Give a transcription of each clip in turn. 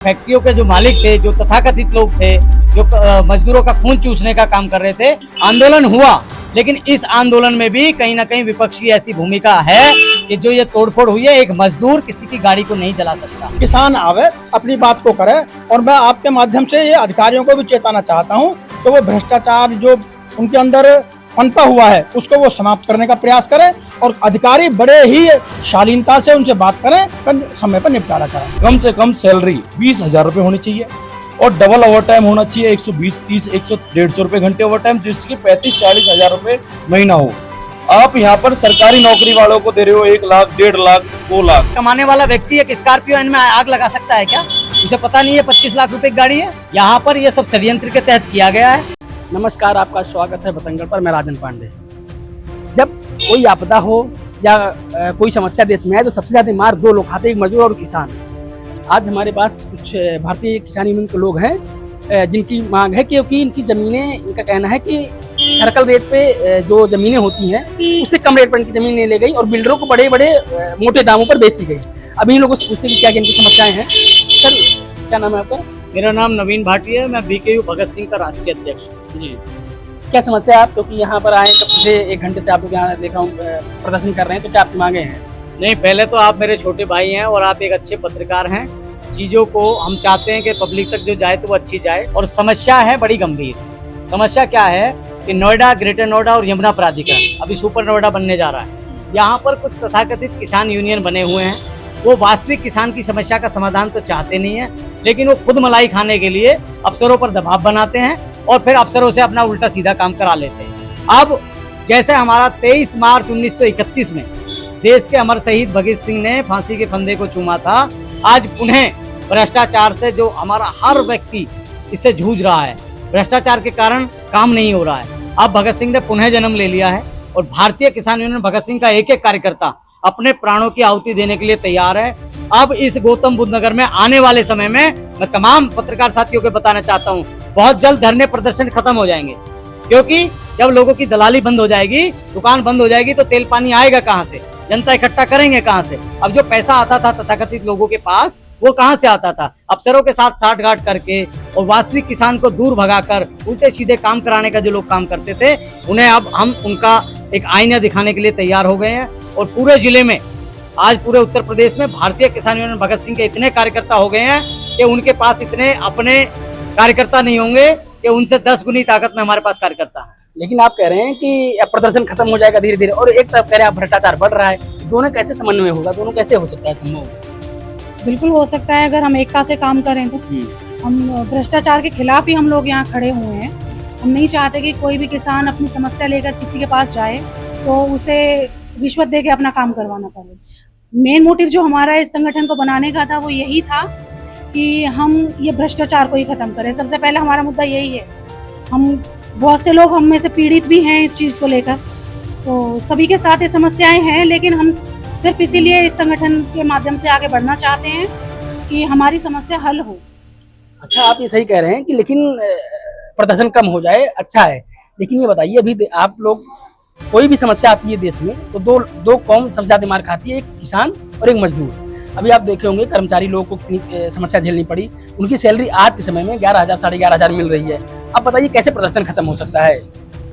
फैक्ट्रियों के जो मालिक थे, जो तथाकथित लोग थे, जो मजदूरों का खून चूसने का काम कर रहे थे, आंदोलन हुआ। लेकिन इस आंदोलन में भी कहीं ना कहीं विपक्ष की ऐसी भूमिका है कि जो ये तोड़फोड़ हुई है, एक मजदूर किसी की गाड़ी को नहीं जला सकता। किसान आवे, अपनी बात को करे। और मैं आपके माध्यम से ये अधिकारियों को भी चेताना चाहता हूँ कि वो भ्रष्टाचार जो उनके अंदर पनपा हुआ है उसको वो समाप्त करने का प्रयास करें और अधिकारी बड़े ही शालीनता से उनसे बात करें, समय पर निपटारा करें। कम से कम सैलरी 20,000 रुपए होनी चाहिए और डबल ओवर टाइम होना चाहिए। 120, 30, 100-150 रुपए घंटे ओवर टाइम, जिसकी 35-40 हजार रुपए महीना हो। आप यहाँ पर सरकारी नौकरी वालों को दे रहे हो 1 लाख, 1.5 लाख, 2 लाख। कमाने वाला व्यक्ति एक स्कॉर्पियो इनमें आग लगा सकता है क्या? उसे पता नहीं है 25 लाख रुपए की गाड़ी है। यहाँ पर ये सब षड्यंत्र के तहत किया गया है। नमस्कार, आपका स्वागत है बतंगड़ पर। मैं राजन पांडे। जब कोई आपदा हो या कोई समस्या देश में है तो सबसे ज्यादा मार दो लोग खाते हैं, एक मजदूर और किसान। आज हमारे पास कुछ भारतीय किसान यूनियन के लोग हैं जिनकी मांग है क्योंकि इनकी जमीनें, इनका कहना है कि सर्कल रेट पे जो जमीनें होती हैं उससे कम रेट पर इनकी जमीनें ले गई और बिल्डरों को बड़े बड़े मोटे दामों पर बेची गई। अभी इन लोगों से पूछते हैं कि क्या इनकी समस्याएं हैं। सर, क्या नाम है आपका? मेरा नाम नवीन भाटिया है। मैं बीकेयू भगत सिंह का राष्ट्रीय अध्यक्ष हूँ। जी, क्या समस्या है आप? क्योंकि यहाँ पर आए तो पिछले 1 घंटे से आप लोग यहाँ देखा हूँ प्रदर्शन कर रहे हैं, तो क्या आपकी मांगे हैं? नहीं, पहले तो आप मेरे छोटे भाई हैं और आप एक अच्छे पत्रकार हैं। चीजों को हम चाहते हैं कि पब्लिक तक जो जाए तो वो अच्छी जाए। और समस्या है बड़ी गंभीर। समस्या क्या है कि नोएडा, ग्रेटर नोएडा और यमुना प्राधिकरण अभी सुपर नोएडा बनने जा रहा है। यहाँ पर कुछ तथाकथित किसान यूनियन बने हुए हैं। वो वास्तविक किसान की समस्या का समाधान तो चाहते नहीं है, लेकिन वो खुद मलाई खाने के लिए अफसरों पर दबाव बनाते हैं और फिर अफसरों से अपना उल्टा सीधा काम करा लेते हैं। अब जैसे हमारा 23 मार्च 1931 में देश के अमर शहीद भगत सिंह ने फांसी के फंदे को चूमा था, आज पुनः भ्रष्टाचार से जो हमारा हर व्यक्ति इससे जूझ रहा है, भ्रष्टाचार के कारण काम नहीं हो रहा है। अब भगत सिंह ने पुनः जन्म ले लिया है और भारतीय किसान यूनियन भगत सिंह का एक एक कार्यकर्ता अपने प्राणों की आहुति देने के लिए तैयार है। अब इस गौतम बुद्ध नगर में आने वाले समय में मैं तमाम पत्रकार साथियों को बताना चाहता हूँ, बहुत जल्द धरने प्रदर्शन खत्म हो जाएंगे। क्योंकि जब लोगों की दलाली बंद हो जाएगी, दुकान बंद हो जाएगी, तो तेल पानी आएगा कहाँ से? जनता इकट्ठा करेंगे कहाँ से? अब जो पैसा आता था तथाकथित लोगों के पास, वो कहाँ से आता था? अफसरों के साथ साठगांठ करके और वास्तविक किसान को दूर भगाकर उल्टे सीधे काम कराने का जो लोग काम करते थे, उन्हें अब हम उनका एक आईना दिखाने के लिए तैयार हो गए हैं। और पूरे जिले में, आज पूरे उत्तर प्रदेश में भारतीय किसान यूनियन भगत सिंह के इतने कार्यकर्ता हो गए हैं कि उनके पास इतने अपने कार्यकर्ता नहीं होंगे कि उनसे 10 गुनी ताकत में हमारे पास कार्यकर्ता है। लेकिन आप कह रहे हैं कि अब प्रदर्शन खत्म हो जाएगा धीरे धीरे, और एक तरफ कह रहे हैं भ्रष्टाचार बढ़ रहा है। दोनों कैसे समन्वय होगा? दोनों कैसे हो सकता है संभव? बिल्कुल हो सकता है अगर हम एकता से काम करें तो। हम भ्रष्टाचार के खिलाफ ही हम लोग यहाँ खड़े हुए हैं। हम नहीं चाहते कि कोई भी किसान अपनी समस्या लेकर किसी के पास जाए तो उसे रिश्वत दे के अपना काम करवाना पड़े। मेन मोटिव जो हमारा इस संगठन को बनाने का था वो यही था कि हम ये भ्रष्टाचार को ही खत्म करें। सबसे पहले हमारा मुद्दा यही है। हम बहुत से लोग हम में से पीड़ित भी हैं इस चीज़ को लेकर, तो सभी के साथ ये समस्याएं हैं, लेकिन हम सिर्फ इसीलिए इस संगठन के माध्यम से आगे बढ़ना चाहते हैं कि हमारी समस्या हल हो। अच्छा, आप ये सही कह रहे हैं कि लेकिन प्रदर्शन कम हो जाए अच्छा है, लेकिन ये बताइए अभी आप लोग, कोई भी समस्या आती है देश में तो दो कौम सबसे ज्यादा मार खाती है, एक किसान और एक मजदूर। अभी आप देखे होंगे कर्मचारी लोगों को कितनी समस्या झेलनी पड़ी। उनकी सैलरी आज के समय में 11,000 साढ़े 11,000 मिल रही है। अब बताइए कैसे प्रदर्शन खत्म हो सकता है?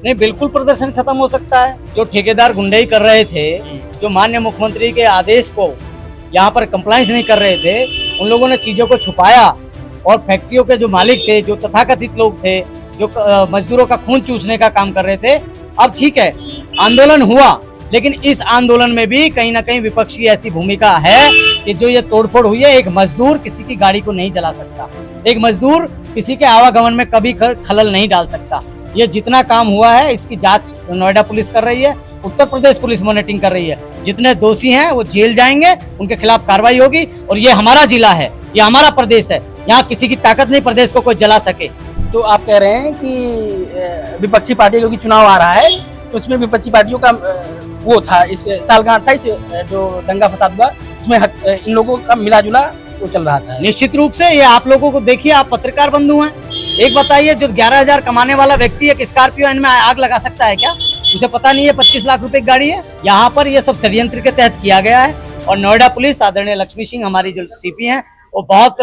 नहीं, बिल्कुल प्रदर्शन खत्म हो सकता है। जो ठेकेदार गुंडाई कर रहे थे, जो माननीय मुख्यमंत्री के आदेश को यहाँ पर कंप्लायंस नहीं कर रहे थे, उन लोगों ने चीजों को छुपाया और फैक्ट्रियों के जो मालिक थे, जो तथाकथित लोग थे, जो मजदूरों का खून चूसने का काम कर रहे थे, अब ठीक है, आंदोलन हुआ। लेकिन इस आंदोलन में भी कहीं ना कहीं विपक्ष की ऐसी भूमिका है कि जो ये तोड़फोड़ हुई है, एक मजदूर किसी की गाड़ी को नहीं जला सकता, एक मजदूर किसी के आवागमन में कभी खलल नहीं डाल सकता। ये जितना काम हुआ है इसकी जांच नोएडा पुलिस कर रही है, उत्तर प्रदेश पुलिस मॉनिटरिंग कर रही है। जितने दोषी हैं वो जेल जाएंगे, उनके खिलाफ कार्रवाई होगी। और ये हमारा जिला है, ये हमारा प्रदेश है, यहाँ किसी की ताकत नहीं प्रदेश को कोई जला सके। तो आप कह रहे हैं कि विपक्षी पार्टी, क्योंकि चुनाव आ रहा है तो इसमें विपक्षी पार्टियों का वो था, इस सालगांठ था, इस जो दंगा फसाद हुआ इसमें इन लोगों का मिला जुला वो चल रहा था। निश्चित रूप से ये आप लोगों को, देखिए आप पत्रकार बंधु हैं, एक बताइए, जो 11,000 कमाने वाला व्यक्ति एक स्कॉर्पियो इनमें आग लगा सकता है क्या? उसे पता नहीं है 25 लाख रुपए की गाड़ी है। यहाँ पर ये सब षड्यंत्र के तहत किया गया है। और नोएडा पुलिस, आदरणीय लक्ष्मी सिंह हमारी जो सीपी हैं, वो बहुत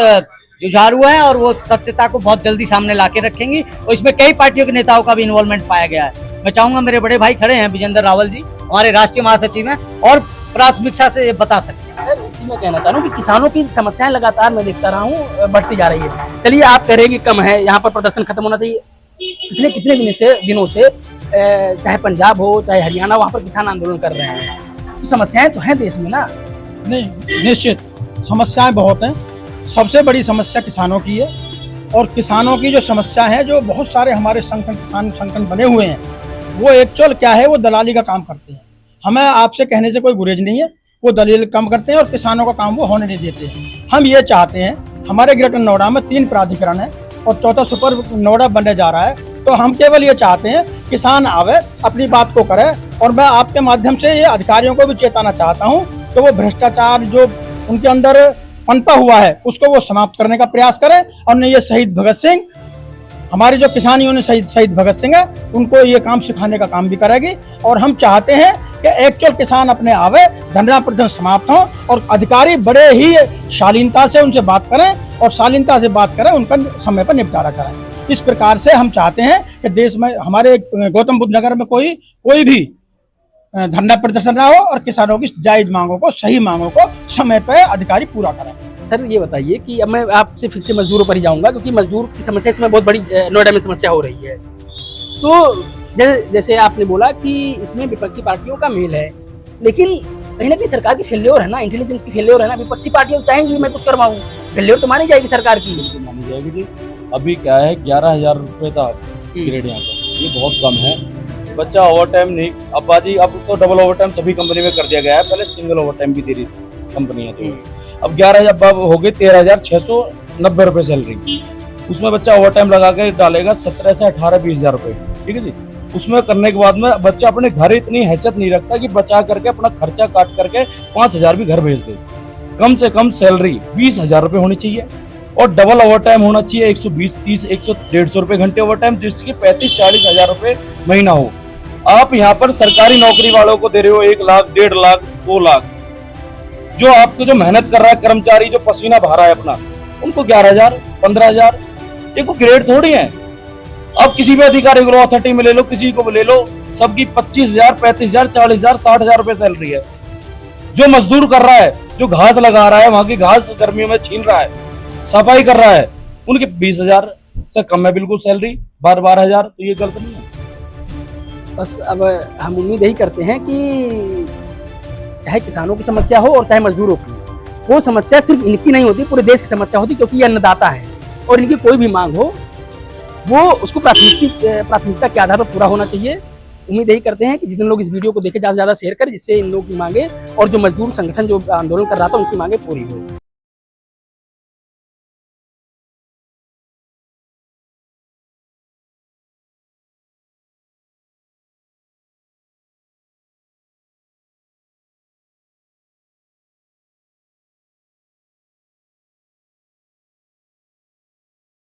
जुझारू है और वो सत्यता को बहुत जल्दी सामने लाके रखेंगी। और इसमें कई पार्टियों के नेताओं का भी इन्वॉल्वमेंट पाया गया है। मैं चाहूंगा मेरे बड़े भाई खड़े हैं विजेंद्र रावल जी, हमारे राष्ट्रीय महासचिव हैं और प्राथमिकता से ये बता सकते हैं। मैं कहना चाह रहा हूँ कि किसानों की समस्याएं लगातार मैं देखता रहा हूँ बढ़ती जा रही है। चलिए आप कह रहे हैं कि कम है, यहाँ पर प्रदर्शन खत्म होना चाहिए। पिछले कितने दिनों से चाहे पंजाब हो चाहे हरियाणा, वहाँ पर किसान आंदोलन कर रहे हैं। तो समस्याएं तो हैं देश में ना। नहीं, निश्चित समस्याएं बहुत हैं। सबसे बड़ी समस्या किसानों की है और किसानों की जो समस्या है, जो बहुत सारे हमारे संगठन, किसान संगठन बने हुए हैं, वो एक्चुअल क्या है, वो दलाली का काम करते हैं। हमें आपसे कहने से कोई गुरेज नहीं है, वो दलाली काम करते हैं और किसानों का काम वो होने नहीं देते हैं। हम ये चाहते हैं, हमारे ग्रेटर नोएडा में 3 प्राधिकरण है और 4था सुपर नोएडा बनने जा रहा है, तो हम केवल ये चाहते हैं किसान आवे, अपनी बात को करे। और मैं आपके माध्यम से ये अधिकारियों को भी चेताना चाहता हूँ कि वो भ्रष्टाचार जो उनके अंदर पनपा हुआ है उसको वो समाप्त करने का प्रयास करें। और नहीं, ये शहीद भगत सिंह, हमारी जो किसान यूनियन शहीद भगत सिंह है, उनको ये काम सिखाने का काम भी करेगी। और हम चाहते हैं कि एक्चुअल किसान अपने आवे, धरना प्रदर्शन समाप्त हो और अधिकारी बड़े ही शालीनता से उनसे बात करें और शालीनता से बात करें, उनका समय पर निपटारा करें। इस प्रकार से हम चाहते हैं कि देश में, हमारे गौतम बुद्ध नगर में कोई भी धरना प्रदर्शन ना हो और किसानों की जायज मांगों को, सही मांगों को समय पर अधिकारी पूरा करें। सर ये बताइए कि अब मैं आपसे फिर से मजदूरों पर ही जाऊंगा, क्योंकि मजदूर की समस्या इसमें बहुत बड़ी नोएडा में समस्या हो रही है। तो जैसे आपने बोला कि इसमें विपक्षी पार्टियों का मेल है, लेकिन कहीं ना कहीं सरकार की फेल्योर है ना, इंटेलिजेंस की फेल्योर है ना। विपक्षी पार्टियां चाहेंगी मैं कुछ करवाऊं, फेल्योर तो मानी जाएगी सरकार की। मानी जाएगी जी। अभी क्या है, 11,000 रुपये था ग्रेड यहाँ पर, ये बहुत कम है। बच्चा ओवर टाइम नहीं, अब तो डबल ओवर टाइम सभी कंपनी में कर दिया गया है। पहले सिंगल ओवर टाइम भी दे रही थी कंपनियां, तो अब 11,000 हो गए 13,690 रुपये सैलरी। उसमें बच्चा ओवर टाइम लगा के डालेगा 17 से 18-20 हज़ार रुपये, ठीक है जी। उसमें करने के बाद में बच्चा अपने घर इतनी हैसियत नहीं रखता कि बचा करके अपना खर्चा काट करके 5,000 भी घर भेज दे। कम से कम सैलरी 20,000 रुपये होनी चाहिए और डबल ओवर टाइम होना चाहिए 120, 30, 100-150 रुपये घंटे ओवर टाइम, जिसकी 35-40 हज़ार रुपये महीना हो। आप यहाँ पर सरकारी नौकरी वालों को दे रहे हो 1 लाख, 1.5 लाख, 2 लाख। जो आपको जो मेहनत कर रहा है कर्मचारी, जो पसीना बहा रहा है अपना, उनको 11,000, 15,000, ये कोई ग्रेड थोड़ी है। अब किसी भी अधिकारी को अथॉरिटी में ले लो, किसी को ले लो, सबकी 25,000, 35,000, 40,000, 60,000 रुपये सैलरी है। जो मजदूर कर रहा है, जो घास लगा रहा है, वहां की घास गर्मियों में छीन रहा है, सफाई कर रहा है, उनकी 20,000 से कम है बिल्कुल सैलरी, 12,000। तो ये गलत नहीं है। बस अब हम उम्मीद यही करते हैं कि चाहे किसानों की समस्या हो और चाहे मजदूरों की, वो समस्या सिर्फ इनकी नहीं होती, पूरे देश की समस्या होती, क्योंकि ये अन्नदाता है और इनकी कोई भी मांग हो वो उसको प्राथमिकता के आधार पर पूरा होना चाहिए। उम्मीद यही करते हैं कि जितने लोग इस वीडियो को देखें, ज़्यादा से ज़्यादा शेयर करें, जिससे इन लोगों की मांगे और जो मजदूर संगठन जो आंदोलन कर रहा था उनकी मांगे पूरी हो।